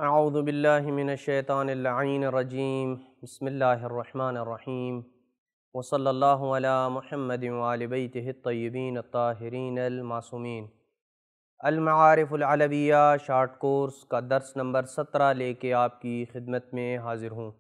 اعوذ باللہ من الشیطان اللعین الرجیم بسم اللہ الرحمن الرحیم وصلی اللہ علی محمد وآل بیتہ الطیبین الطاہرین المعصومین۔ المعارف العلویہ شارٹ کورس کا درس نمبر 17 لے کے آپ کی خدمت میں حاضر ہوں۔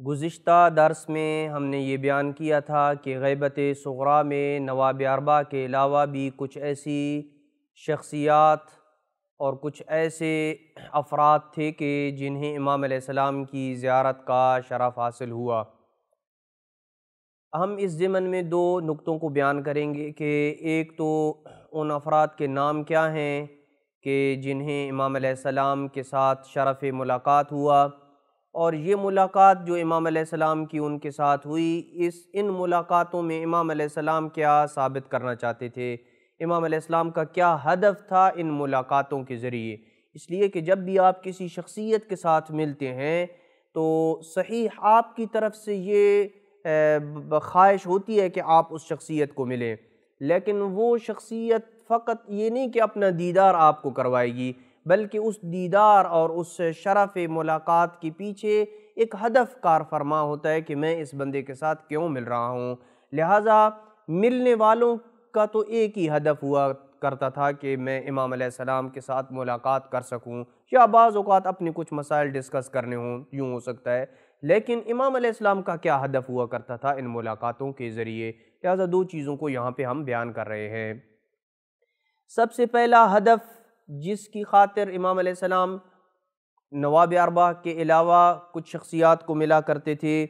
گزشتہ درس میں ہم نے یہ بیان کیا تھا کہ غیبت صغریٰ میں نواب اربعہ کے علاوہ بھی کچھ ایسی شخصیات اور کچھ ایسے افراد تھے کہ جنہیں امام علیہ السلام کی زیارت کا شرف حاصل ہوا۔ ہم اس ضمن میں دو نقطوں کو بیان کریں گے کہ ایک تو ان افراد کے نام کیا ہیں کہ جنہیں امام علیہ السلام کے ساتھ شرف ملاقات ہوا، اور یہ ملاقات جو امام علیہ السلام کی ان کے ساتھ ہوئی، ان ملاقاتوں میں امام علیہ السلام کیا ثابت کرنا چاہتے تھے، امام علیہ السلام کا کیا ہدف تھا ان ملاقاتوں کے ذریعے۔ اس لیے کہ جب بھی آپ کسی شخصیت کے ساتھ ملتے ہیں تو صحیح آپ کی طرف سے یہ خواہش ہوتی ہے کہ آپ اس شخصیت کو ملیں، لیکن وہ شخصیت فقط یہ نہیں کہ اپنا دیدار آپ کو کروائے گی، بلکہ اس دیدار اور اس شرف ملاقات کے پیچھے ایک ہدف کار فرما ہوتا ہے کہ میں اس بندے کے ساتھ کیوں مل رہا ہوں۔ لہٰذا ملنے والوں کا تو ایک ہی ہدف ہوا کرتا تھا کہ میں امام علیہ السلام کے ساتھ ملاقات کر سکوں، یا بعض اوقات اپنے کچھ مسائل ڈسکس کرنے ہوں، یوں ہو سکتا ہے۔ لیکن امام علیہ السلام کا کیا ہدف ہوا کرتا تھا ان ملاقاتوں کے ذریعے؟ لہٰذا دو چیزوں کو یہاں پہ ہم بیان کر رہے ہیں۔ سب سے پہلا ہدف جس کی خاطر امام علیہ السلام نواب اربعہ کے علاوہ کچھ شخصیات کو ملا کرتے تھے،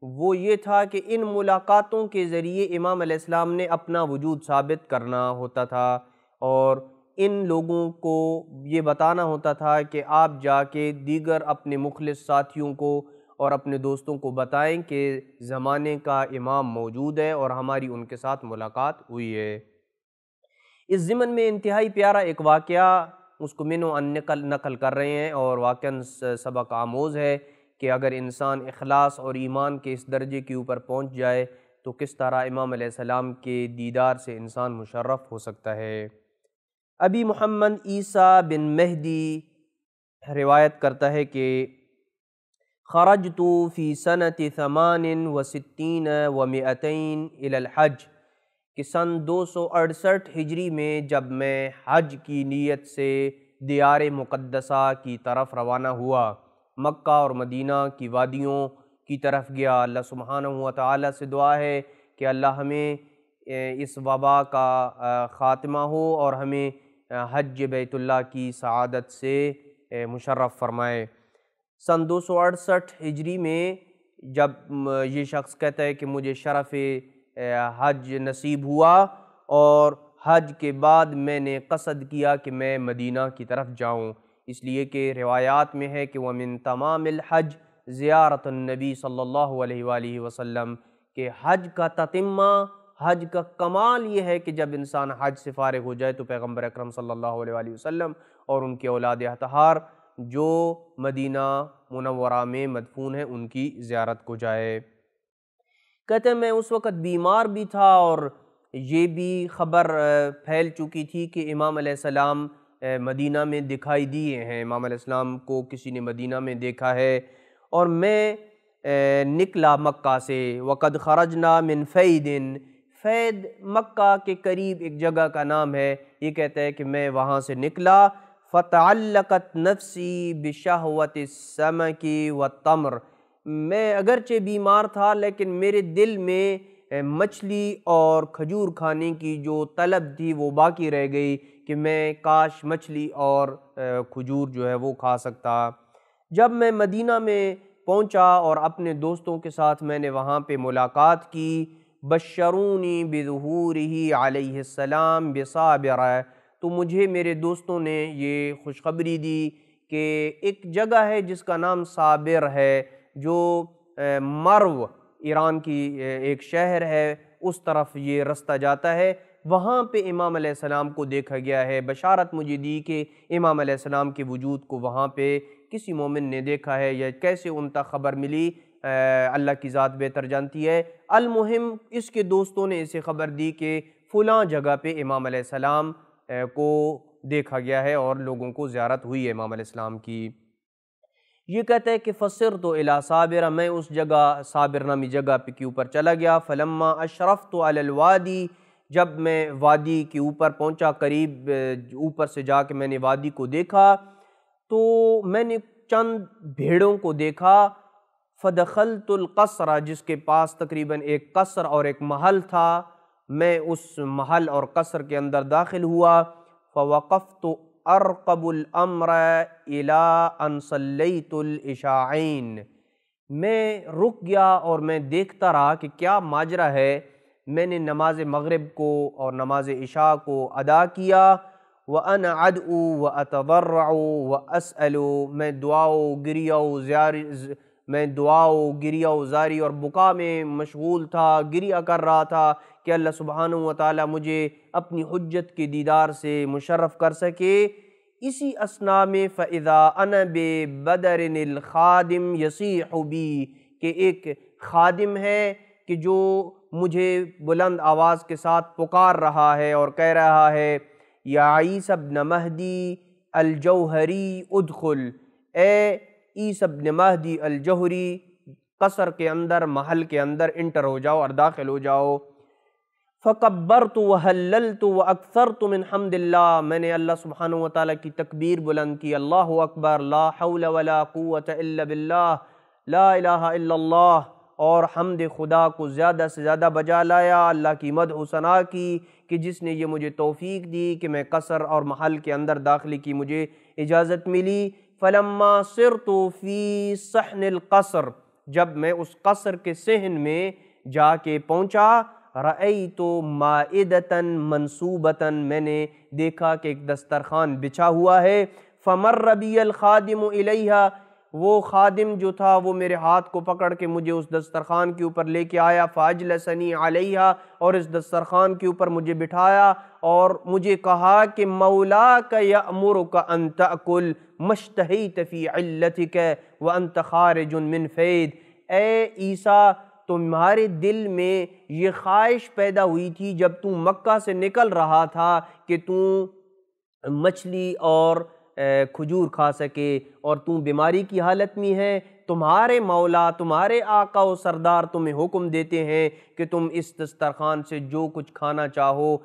وہ یہ تھا کہ ان ملاقاتوں کے ذریعے امام علیہ السلام نے اپنا وجود ثابت کرنا ہوتا تھا، اور ان لوگوں کو یہ بتانا ہوتا تھا کہ آپ جا کے دیگر اپنے مخلص ساتھیوں کو اور اپنے دوستوں کو بتائیں کہ زمانے کا امام موجود ہے اور ہماری ان کے ساتھ ملاقات ہوئی ہے۔ اس ضمن میں انتہائی پیارا ایک واقعہ اس کو من و ان نقل کر رہے ہیں، اور واقعاً سبق آموز ہے کہ اگر انسان اخلاص اور ایمان کے اس درجے کے اوپر پہنچ جائے تو کس طرح امام علیہ السلام کے دیدار سے انسان مشرف ہو سکتا ہے۔ ابی محمد عیسیٰ بن مہدی روایت کرتا ہے کہ خرجت فی سنۃ 68 و 200 الی الحج، کہ سن 268 ہجری میں جب میں حج کی نیت سے دیار مقدسہ کی طرف روانہ ہوا، مکہ اور مدینہ کی وادیوں کی طرف گیا۔ اللہ سبحانہ و تعالیٰ سے دعا ہے کہ اللہ ہمیں اس وبا کا خاتمہ ہو اور ہمیں حج بیت اللہ کی سعادت سے مشرف فرمائے۔ سن 268 ہجری میں جب یہ شخص کہتا ہے کہ مجھے شرف حج نصیب ہوا، اور حج کے بعد میں نے قصد کیا کہ میں مدینہ کی طرف جاؤں، اس لیے کہ روایات میں ہے کہ وَمِن تمام الحج زیارت النبی صلی اللہ علیہ وآلہ وسلم، کہ حج کا تتمہ، حج کا کمال یہ ہے کہ جب انسان حج سے فارغ ہو جائے تو پیغمبر اکرم صلی اللہ علیہ وآلہ وسلم اور ان کے اولاد اطہار جو مدینہ منورہ میں مدفون ہیں ان کی زیارت کو جائے۔ کہتے ہیں میں اس وقت بیمار بھی تھا، اور یہ بھی خبر پھیل چکی تھی کہ امام علیہ السلام مدینہ میں دکھائی دیے ہیں، امام علیہ السلام کو کسی نے مدینہ میں دیکھا ہے، اور میں نکلا مکہ سے۔ وقد خرجنا من فید، فید مکہ کے قریب ایک جگہ کا نام ہے، یہ کہتا ہے کہ میں وہاں سے نکلا۔ فتعلقت نفسی بشہوت السمک والتمر، میں اگرچہ بیمار تھا لیکن میرے دل میں مچھلی اور کھجور کھانے کی جو طلب تھی وہ باقی رہ گئی کہ میں کاش مچھلی اور کھجور جو ہے وہ کھا سکتا۔ جب میں مدینہ میں پہنچا اور اپنے دوستوں کے ساتھ میں نے وہاں پہ ملاقات کی، بشرونی بظہورہ علیہ السلام بصابرہ، تو مجھے میرے دوستوں نے یہ خوشخبری دی کہ ایک جگہ ہے جس کا نام صابر ہے، جو مرو ایران کی ایک شہر ہے، اس طرف یہ رستہ جاتا ہے، وہاں پہ امام علیہ السلام کو دیکھا گیا ہے۔ بشارت مجھے دی کہ امام علیہ السلام کے وجود کو وہاں پہ کسی مومن نے دیکھا ہے، یا کیسے ان تک خبر ملی اللہ کی ذات بہتر جانتی ہے۔ المہم اس کے دوستوں نے اسے خبر دی کہ فلاں جگہ پہ امام علیہ السلام کو دیکھا گیا ہے اور لوگوں کو زیارت ہوئی ہے امام علیہ السلام کی۔ یہ کہتا ہے کہ فصرت الی صابرہ، میں اس جگہ صابر نامی جگہ کے اوپر چلا گیا، فلما اشرفت علی الوادی، جب میں وادی کے اوپر پہنچا، قریب اوپر سے جا کے میں نے وادی کو دیکھا تو میں نے چند بھیڑوں کو دیکھا، فدخلت القصر، جس کے پاس تقریباً ایک قصر اور ایک محل تھا، میں اس محل اور قصر کے اندر داخل ہوا، فوقفت ارقب الامر الی ان صلیت العشاءین، میں رک گیا اور میں دیکھتا رہا کہ کیا ماجرا ہے۔ میں نے نماز مغرب کو اور نماز عشاء کو ادا کیا، وَأَنَا أَدْعُو وَأَتَضَرَّعُ وَأَسْأَلُ، میں دعاؤ گریہ و زاری اور بکا میں مشغول تھا، گریہ کر رہا تھا کہ اللہ سبحانہ وتعالی مجھے اپنی حجت کے دیدار سے مشرف کر سکے۔ اسی اثناء میں فَإِذَا أَنَا بِبَدْرٍ الْخَادِمِ يَصِيحُ بِي، کہ ایک خادم ہے کہ جو مجھے بلند آواز کے ساتھ پکار رہا ہے اور کہہ رہا ہے، یا عیسیٰ ابن مہدی الجوہری ادخل، اے عیسیٰ ابن مہدی الجوہری، قصر کے اندر، محل کے اندر انٹر ہو جاؤ اور داخل ہو جاؤ۔ فکبرت وحللت واکثرت من حمد اللہ، میں نے اللہ سبحانہ وتعالیٰ کی تکبیر بلند کی، اللہ اکبر، لا حول ولا قوة الا باللہ، لا الہ الا اللہ، اور حمد خدا کو زیادہ سے زیادہ بجا لایا، اللہ کی مدح و ثنا کی کہ جس نے یہ مجھے توفیق دی کہ میں قصر اور محل کے اندر داخلی کی مجھے اجازت ملی۔ فلما صرت فی صحن القصر، جب میں اس قصر کے صحن میں جا کے پہنچا، رأیت مائدۃ منصوبۃ، میں نے دیکھا کہ ایک دسترخوان بچھا ہوا ہے، فمر بی الخادم الیہا، وہ خادم جو تھا وہ میرے ہاتھ کو پکڑ کے مجھے اس دسترخوان کے اوپر لے کے آیا، فاجلسنی علیہا، اور اس دسترخوان کے اوپر مجھے بٹھایا اور مجھے کہا کہ مولاک یأمرک ان تأکل ما اشتہیت فی علتک وانت خارج من فید، اے عیسیٰ تمہارے دل میں یہ خواہش پیدا ہوئی تھی جب تم مکہ سے نکل رہا تھا کہ تم مچھلی اور کھجور کھا سکے، اور تم بیماری کی حالت میں ہے، تمہارے مولا، تمہارے آقا و سردار تمہیں حکم دیتے ہیں کہ تم اس دسترخوان سے جو کچھ کھانا چاہو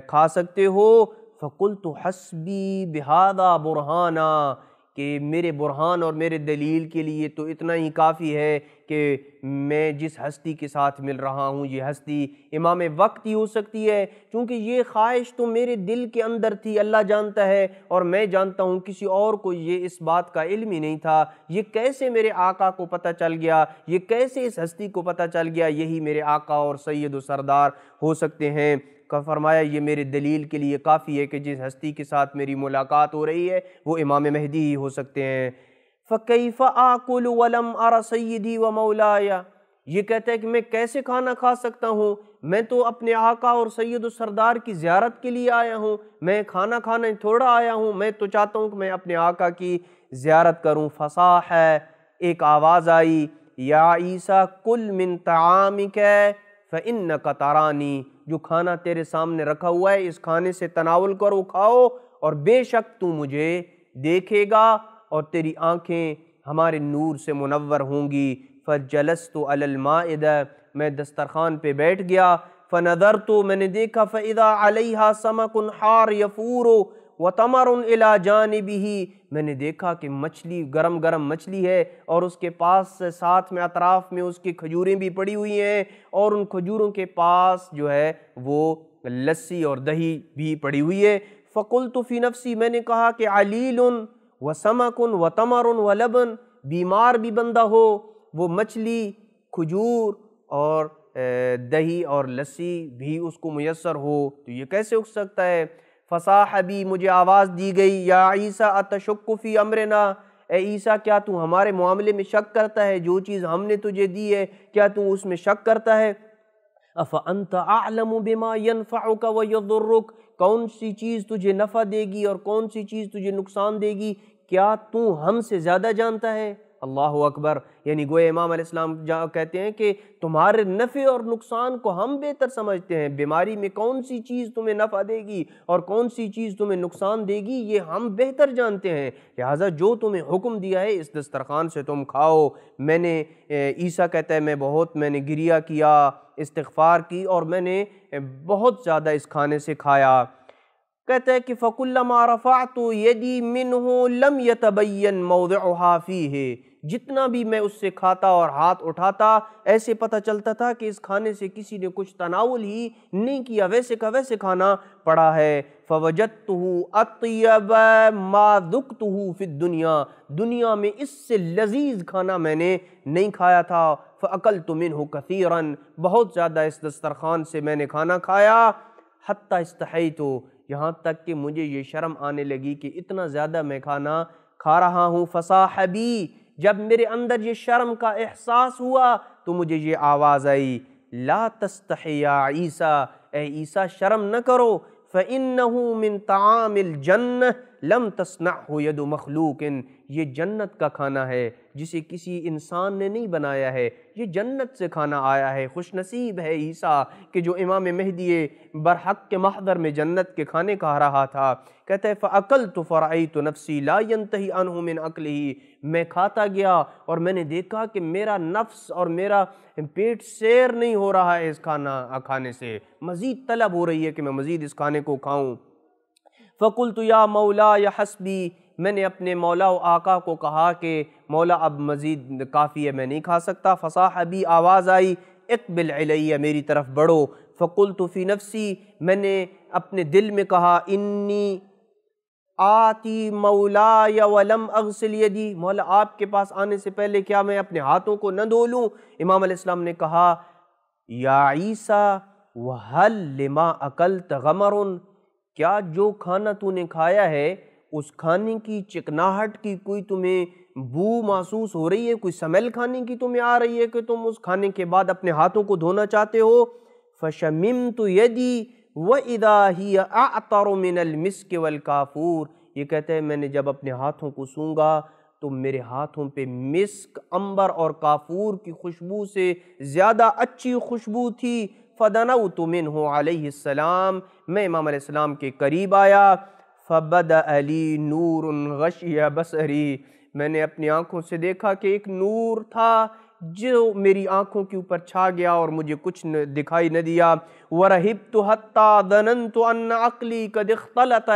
کھا سکتے ہو۔ فقلت حسبی بہذا برہانا، کہ میرے برہان اور میرے دلیل کے لیے تو اتنا ہی کافی ہے کہ میں جس ہستی کے ساتھ مل رہا ہوں یہ ہستی امام وقت ہی ہو سکتی ہے، چونکہ یہ خواہش تو میرے دل کے اندر تھی، اللہ جانتا ہے اور میں جانتا ہوں، کسی اور کو یہ اس بات کا علم ہی نہیں تھا۔ یہ کیسے میرے آقا کو پتہ چل گیا، یہ کیسے اس ہستی کو پتہ چل گیا، یہی میرے آقا اور سید و سردار ہو سکتے ہیں۔ کا فرمایا یہ میرے دلیل کے لیے کافی ہے کہ جس ہستی کے ساتھ میری ملاقات ہو رہی ہے وہ امام مہدی ہی ہو سکتے ہیں۔ فَكَيْفَ آكُلُ وَلَمْ أَرَ سَيِّدِي وَمَوْلَايَ، یہ کہتا ہے کہ میں کیسے کھانا کھا سکتا ہوں، میں تو اپنے آقا اور سید و سردار کی زیارت کے لیے آیا ہوں، میں کھانا کھانا تھوڑا آیا ہوں، میں تو چاہتا ہوں کہ میں اپنے آقا کی زیارت کروں۔ فصاح، ایک آواز آئی، یا عیسیٰ کل من طعامک فإنک ترانی، جو کھانا تیرے سامنے رکھا ہوا ہے اس کھانے سے تناول کرو، کھاؤ، اور بے شک تو مجھے دیکھے گا اور تیری آنکھیں ہمارے نور سے منور ہوں گی۔ فجلست علی المائدہ، میں دسترخوان پہ بیٹھ گیا، فنظرت، میں نے دیکھا، فاذا علیہا سمک حار یفور وتمر الی جانبہ، میں نے دیکھا کہ مچھلی، گرم گرم مچھلی ہے اور اس کے پاس ساتھ میں اطراف میں اس کی کھجوریں بھی پڑی ہوئی ہیں، اور ان کھجوروں کے پاس جو ہے وہ لسی اور دہی بھی پڑی ہوئی ہے۔ فقلت فی نفسی، میں نے کہا کہ علیل وسمک وتمر ولبن، بیمار بھی بندہ ہو، وہ مچھلی، کھجور اور دہی اور لسی بھی اس کو میسر ہو تو یہ کیسے ہو سکتا ہے؟ فصاح بی، مجھے آواز دی گئی، یا عیسیٰ اتشک فی امرنا، اے عیسیٰ کیا تو ہمارے معاملے میں شک کرتا ہے، جو چیز ہم نے تجھے دی ہے کیا تو اس میں شک کرتا ہے؟ افانت اعلم بما ينفعک ویضرک، کون سی چیز تجھے نفع دے گی اور کون سی چیز تجھے نقصان دے گی، کیا تو ہم سے زیادہ جانتا ہے؟ اللہ اکبر، یعنی گویا امام علیہ السلام کہتے ہیں کہ تمہارے نفع اور نقصان کو ہم بہتر سمجھتے ہیں، بیماری میں کون سی چیز تمہیں نفع دے گی اور کون سی چیز تمہیں نقصان دے گی یہ ہم بہتر جانتے ہیں، لہٰذا جو تمہیں حکم دیا ہے اس دسترخوان سے تم کھاؤ۔ میں نے عیسیٰ کہتا ہے میں نے گریہ کیا، استغفار کی، اور میں نے بہت زیادہ اس کھانے سے کھایا۔ کہتا ہے کہ فَكُلَّمَا رَفَعْتُ يَدِي مِنْهُ لَمْ يَتَبَيَّنْ مَوْضِعُهَا فِيهِ، جتنا بھی میں اس سے کھاتا اور ہاتھ اٹھاتا ایسے پتہ چلتا تھا کہ اس کھانے سے کسی نے کچھ تناول ہی نہیں کیا، ویسے کا ویسے کھانا پڑا ہے۔ فَوَجَدْتُهُ أَطْيَبَ مَا ذُقْتُهُ فِي الدُّنْيَا، دنیا میں اس سے لذیذ کھانا میں نے نہیں کھایا تھا۔ فَأَكَلْتُ مِنْهُ كَثِيرًا، بہت زیادہ اس دسترخوان سے میں نے کھانا کھایا۔ حَتَّى اسْتَحَيْتُ، یہاں تک کہ مجھے یہ شرم آنے لگی کہ اتنا زیادہ میں کھانا کھا رہا ہوں۔ فصاح بی، جب میرے اندر یہ شرم کا احساس ہوا تو مجھے یہ آواز آئی، لا تستحی یا عیسیٰ، اے عیسیٰ شرم نہ کرو، فَإِنَّهُ مِن طَعَامِ الْجَنَّةِ لَمْ تَصْنَعْهُ يَدُ مَخْلُوقٍ، یہ جنت کا کھانا ہے جسے کسی انسان نے نہیں بنایا ہے، یہ جنت سے کھانا آیا ہے۔ خوش نصیب ہے عیسیٰ کہ جو امام مہدی برحق کے محضر میں جنت کے کھانے کھا رہا تھا۔ کہتا ہے فَأَكَلْتُ فَرَأَيْتُ نَفْسِي لَا يَنْتَهِي عَنْهُ مِنْ أَكْلِهِ، میں کھاتا گیا اور میں نے دیکھا کہ میرا نفس اور میرا پیٹ سیر نہیں ہو رہا ہے اس کھانے سے، مزید طلب ہو رہی ہے کہ میں مزید اس کھانے کو کھاؤں۔ فَقُلْتُ يَا مَوْلَايَ حَسْبِي، میں نے اپنے مولا و آقا کو کہا کہ مولا اب مزید کافی ہے، میں نہیں کھا سکتا۔ فصاح بی، آواز آئی، اقبل علیہ، میری طرف بڑھو۔ فقلت فی نفسی، میں نے اپنے دل میں کہا، انی آتی مولاي ولم اغسل یدی، مولا آپ کے پاس آنے سے پہلے کیا میں اپنے ہاتھوں کو نہ دھو لوں؟ امام علیہ السلام نے کہا، یا عیسیٰ وَهَلْ لِمَا أَكَلْتَ غَمَرٌ، کیا جو کھانا تو نے کھایا ہے اس کھانے کی چکناہٹ کی کوئی تمہیں بو محسوس ہو رہی ہے، کوئی سمیل کھانے کی تمہیں آ رہی ہے کہ تم اس کھانے کے بعد اپنے ہاتھوں کو دھونا چاہتے ہو؟ فَشَمِمْتُ يَدِي وَإِذَا هِيَ أَعْطَرُ مِنَ الْمِسْكِ وَالْكَافُورِ، یہ کہتے ہیں میں نے جب اپنے ہاتھوں کو سونگا تو میرے ہاتھوں پہ مسک، عنبر اور کافور کی خوشبو سے زیادہ اچھی خوشبو تھی۔ فَدَنَوْتُ مِنْهُ علیہ السلام، میں امام علیہ السلام کے قریب آیا۔ فَبَدَأَ لِي نُورٌ غَشِيَ بَصَرِي، میں نے اپنی آنکھوں سے دیکھا کہ ایک نور تھا جو میری آنکھوں کے اوپر چھا گیا اور مجھے کچھ دکھائی نہ دیا۔ وَرَهِبْتُ حَتَّى ظَنَنْتُ أَنَّ عَقْلِي قَدْ اخْتَلَطَ،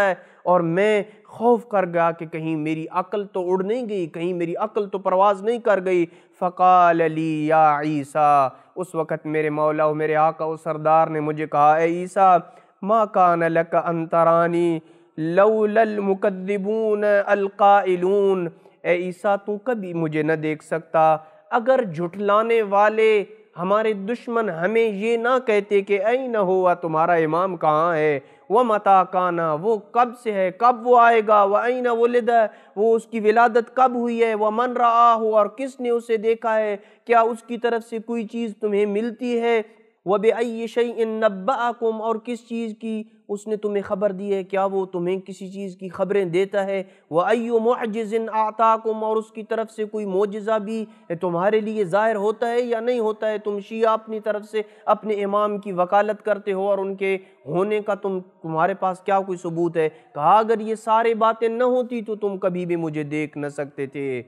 اور میں خوف کر گیا کہ کہیں میری عقل تو اڑ نہیں گئی، کہیں میری عقل تو پرواز نہیں کر گئی۔ فَقَالَ لِي يَا عِيسَىٰ، اس وقت میرے مولا و میرے آقا و سردار نے مجھے کہا، اے عیسیٰ، مَا كَانَ لَكَ أَن تَرَانِي لَوْلَا الْمُكَذِّبُونَ الْقَائِلُونَ، اے عیسیٰ تو کبھی مجھے نہ دیکھ سکتا اگر جھٹلانے والے ہمارے دشمن ہمیں یہ نہ کہتے کہ اَیْنَ ہُوَ، تمہارا امام کہاں ہے، وَمَتَىٰ كَانَ، وہ کب سے ہے، کب وہ آئے گا، وَأَیْنَ وُلِدَ، وہ اس کی ولادت کب ہوئی ہے، وَمَنْ رَآهُ، اور کس نے اسے دیکھا ہے، کیا اس کی طرف سے کوئی چیز تمہیں ملتی ہے، وَبِأَيِّ شَيْءٍ نَبَّأَكُمْ، اور کس چیز کی اس نے تمہیں خبر دی ہے، کیا وہ تمہیں کسی چیز کی خبریں دیتا ہے، وَأَيُّ مُعْجِزٍ أَعْطَاكُمْ، اور اس کی طرف سے کوئی معجزہ بھی تمہارے لیے ظاہر ہوتا ہے یا نہیں ہوتا ہے۔ تم شیعہ اپنی طرف سے اپنے امام کی وکالت کرتے ہو اور ان کے ہونے کا تمہارے پاس کیا کوئی ثبوت ہے؟ کہا اگر یہ سارے باتیں نہ ہوتی تو تم کبھی بھی مجھے دیکھ نہ سکتے تھے۔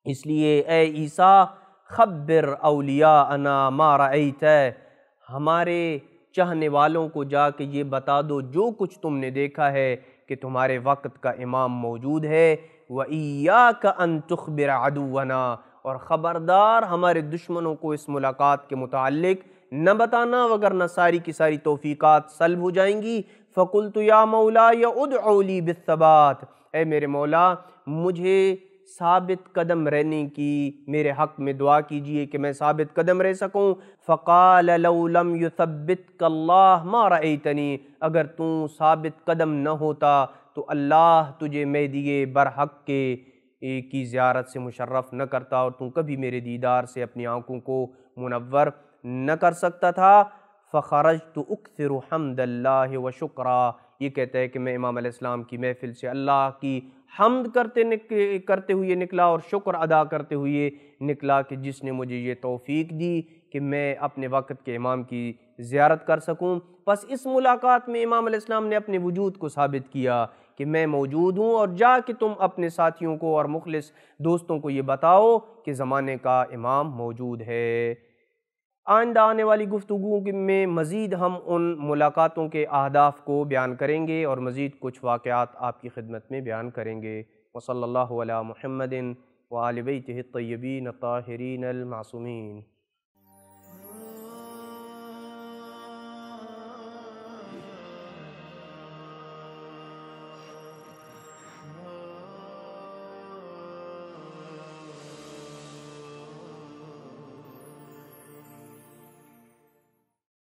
اس لیے اے عیسیٰ، خبر اولیاءنا ما رأیت، ہمارے چاہنے والوں کو جا کے یہ بتا دو جو کچھ تم نے دیکھا ہے کہ تمہارے وقت کا امام موجود ہے۔ وَإِيَّاكَ أَن تُخْبِرَ عَدُوَّنَا، اور خبردار ہمارے دشمنوں کو اس ملاقات کے متعلق نہ بتانا وگرنہ ساری کی ساری توفیقات سلب ہو جائیں گی۔ فَقُلْتُ يَا مَوْلَايَ اُدْعُ لِي بِالثَّبَاتِ، اے میرے مولا مجھے ثابت قدم رہنے کی میرے حق میں دعا کیجئے کہ میں ثابت قدم رہ سکوں۔ فقال لو لم يثبتك اللہ ما رأیتنی، اگر تو ثابت قدم نہ ہوتا تو اللہ تجھے مہدی برحق کی زیارت سے مشرف نہ کرتا اور تو کبھی میرے دیدار سے اپنی آنکھوں کو منور نہ کر سکتا تھا۔ فخرجت اکثر حمد اللہ و شکرا، یہ کہتا ہے کہ میں امام علیہ السلام کی محفل سے اللہ کی حمد کرتے ہوئے نکلا اور شکر ادا کرتے ہوئے نکلا کہ جس نے مجھے یہ توفیق دی کہ میں اپنے وقت کے امام کی زیارت کر سکوں۔ بس اس ملاقات میں امام علیہ السلام نے اپنے وجود کو ثابت کیا کہ میں موجود ہوں، اور جا کے تم اپنے ساتھیوں کو اور مخلص دوستوں کو یہ بتاؤ کہ زمانے کا امام موجود ہے۔ آئندہ آنے والی گفتگو میں مزید ہم ان ملاقاتوں کے اہداف کو بیان کریں گے اور مزید کچھ واقعات آپ کی خدمت میں بیان کریں گے۔ وصلی اللہ علی محمد وآل بیتہ الطیبین الطاہرین المعصومین۔